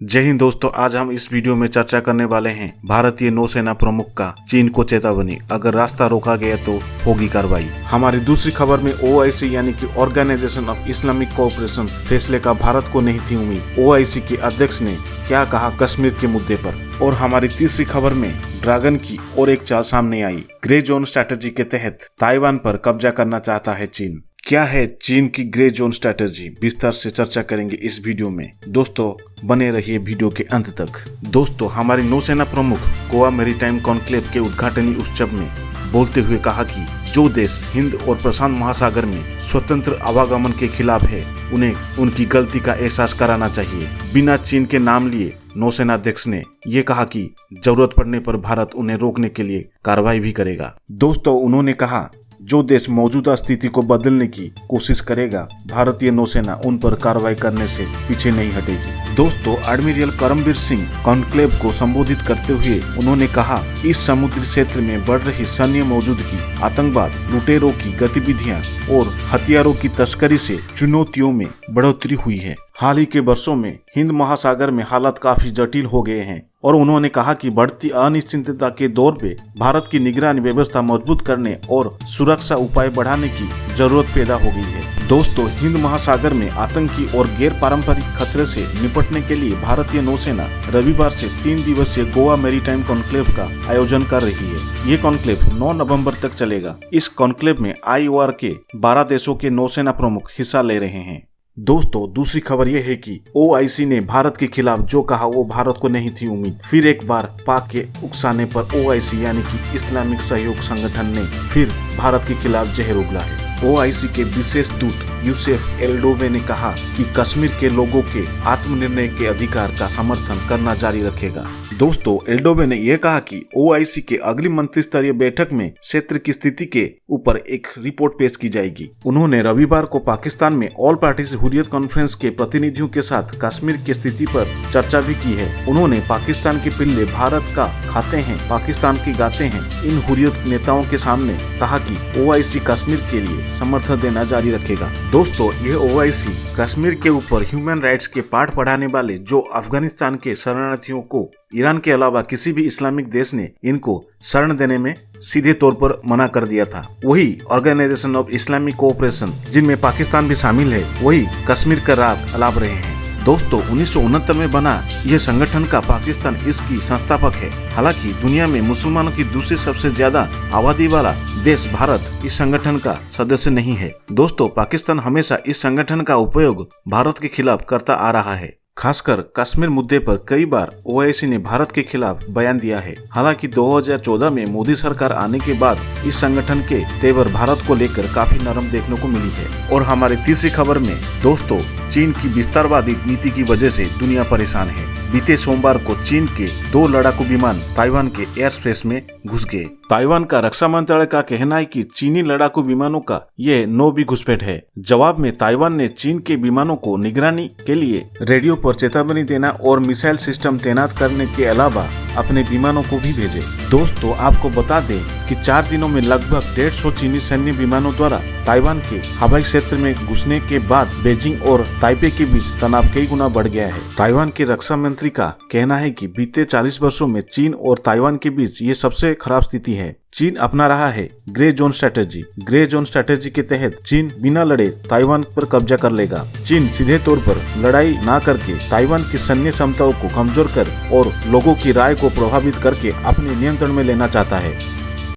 जय हिंद दोस्तों, आज हम इस वीडियो में चर्चा करने वाले हैं भारतीय नौसेना प्रमुख का चीन को चेतावनी, अगर रास्ता रोका गया तो होगी कार्रवाई। हमारी दूसरी खबर में OIC यानी कि ऑर्गेनाइजेशन ऑफ इस्लामिक कोऑपरेशन फैसले का भारत को नहीं थी उम्मीद। OIC के अध्यक्ष ने क्या कहा कश्मीर के मुद्दे पर। और हमारी तीसरी खबर में ड्रैगन की और एक चाल सामने आई। ग्रे जोन स्ट्रैटेजी के तहत ताइवान पर कब्जा करना चाहता है चीन। क्या है चीन की ग्रे जोन स्ट्रैटेजी, विस्तार से चर्चा करेंगे इस वीडियो में। दोस्तों बने रहिए वीडियो के अंत तक। दोस्तों हमारी नौसेना प्रमुख गोवा मैरीटाइम कॉन्क्लेव के उद्घाटनी उत्सव में बोलते हुए कहा कि जो देश हिंद और प्रशांत महासागर में स्वतंत्र आवागमन के खिलाफ है उन्हें उनकी गलती का एहसास कराना चाहिए। बिना चीन के नाम लिए नौसेना अध्यक्ष ने ये कहा कि जरूरत पड़ने पर भारत उन्हें रोकने के लिए कार्रवाई भी करेगा। दोस्तों उन्होंने कहा जो देश मौजूदा स्थिति को बदलने की कोशिश करेगा, भारतीय नौसेना उन पर कार्रवाई करने से पीछे नहीं हटेगी। दोस्तों एडमिरल करमबीर सिंह कॉन्क्लेव को संबोधित करते हुए उन्होंने कहा इस समुद्री क्षेत्र में बढ़ रही सैन्य मौजूदगी, आतंकवाद, लुटेरों की गतिविधियां और हथियारों की तस्करी से चुनौतियों में बढ़ोतरी हुई है। हाल ही के वर्षों में हिंद महासागर में हालात काफी जटिल हो गए हैं और उन्होंने कहा कि बढ़ती अनिश्चितता के दौर पे भारत की निगरानी व्यवस्था मजबूत करने और सुरक्षा उपाय बढ़ाने की जरूरत पैदा हो गई है। दोस्तों हिंद महासागर में आतंकी और गैर पारंपरिक खतरे से निपटने के लिए भारतीय नौसेना रविवार से 3 दिवसीय गोवा मैरीटाइम कॉन्क्लेव का आयोजन कर रही है। ये कॉन्क्लेव 9 नवंबर तक चलेगा। इस कॉन्क्लेव में IOR के 12 देशों के नौसेना प्रमुख हिस्सा ले रहे हैं। दोस्तों दूसरी खबर यह है कि OIC ने भारत के खिलाफ जो कहा वो भारत को नहीं थी उम्मीद। फिर एक बार पाक के उकसाने पर OIC यानी कि इस्लामिक सहयोग संगठन ने फिर भारत के खिलाफ जहर उगला है। OIC के विशेष दूत यूसेफ एल्डोवे ने कहा कि कश्मीर के लोगों के आत्मनिर्णय के अधिकार का समर्थन करना जारी रखेगा। दोस्तों एल्डोवे ने यह कहा कि OIC के अगली मंत्री स्तरीय बैठक में क्षेत्र की स्थिति के ऊपर एक रिपोर्ट पेश की जाएगी। उन्होंने रविवार को पाकिस्तान में ऑल पार्टीज हुर्रियत कॉन्फ्रेंस के प्रतिनिधियों के साथ कश्मीर की स्थिति पर चर्चा भी की है। उन्होंने पाकिस्तान के पिल्ले भारत का खाते हैं, पाकिस्तान की गाते हैं इन हुर्रियत नेताओं के सामने कहा कि OIC कश्मीर के लिए समर्थन देना जारी रखेगा। दोस्तों यह OIC कश्मीर के ऊपर ह्यूमन राइट्स के पाठ पढ़ाने वाले जो अफगानिस्तान के शरणार्थियों को ईरान के अलावा किसी भी इस्लामिक देश ने इनको शरण देने में सीधे तौर पर मना कर दिया था, वही ऑर्गेनाइजेशन ऑफ इस्लामिक कोऑपरेशन जिनमें पाकिस्तान भी शामिल है, वही कश्मीर का राग अलाप रहे हैं। दोस्तों 1969 में बना यह संगठन का पाकिस्तान इसकी संस्थापक है। हालांकि दुनिया में मुसलमानों की दूसरी सबसे ज्यादा आबादी वाला देश भारत इस संगठन का सदस्य नहीं है। दोस्तों पाकिस्तान हमेशा इस संगठन का उपयोग भारत के खिलाफ करता आ रहा है। खासकर कश्मीर मुद्दे पर कई बार OIC ने भारत के खिलाफ बयान दिया है। हालांकि 2014 में मोदी सरकार आने के बाद इस संगठन के तेवर भारत को लेकर काफी नरम देखने को मिली है। और हमारी तीसरी खबर में दोस्तों चीन की विस्तारवादी नीति की वजह से दुनिया परेशान है। बीते सोमवार को चीन के 2 लड़ाकू विमान ताइवान के एयर स्पेस में घुस गए। ताइवान का रक्षा मंत्रालय का कहना है कि चीनी लड़ाकू विमानों का ये 9वीं घुसपैठ है। जवाब में ताइवान ने चीन के विमानों को निगरानी के लिए रेडियो पर चेतावनी देना और मिसाइल सिस्टम तैनात करने के अलावा अपने विमानों को भी भेजे। दोस्तों आपको बता दें कि 4 दिनों में लगभग 150 चीनी सैन्य विमानों द्वारा ताइवान के हवाई क्षेत्र में घुसने के बाद बीजिंग और ताइपे के बीच तनाव कई गुना बढ़ गया है। ताइवान के रक्षा मंत्री का कहना है कि बीते 40 वर्षों में चीन और ताइवान के बीच ये सबसे खराब स्थिति है। चीन अपना रहा है grey zone strategy. Grey zone strategy के तहत चीन बिना लड़े ताइवान पर कब्जा कर लेगा। चीन सीधे तौर पर लड़ाई ना करके ताइवान की सैन्य क्षमताओं को कमजोर कर और लोगों की राय को प्रभावित करके अपने नियंत्रण में लेना चाहता है।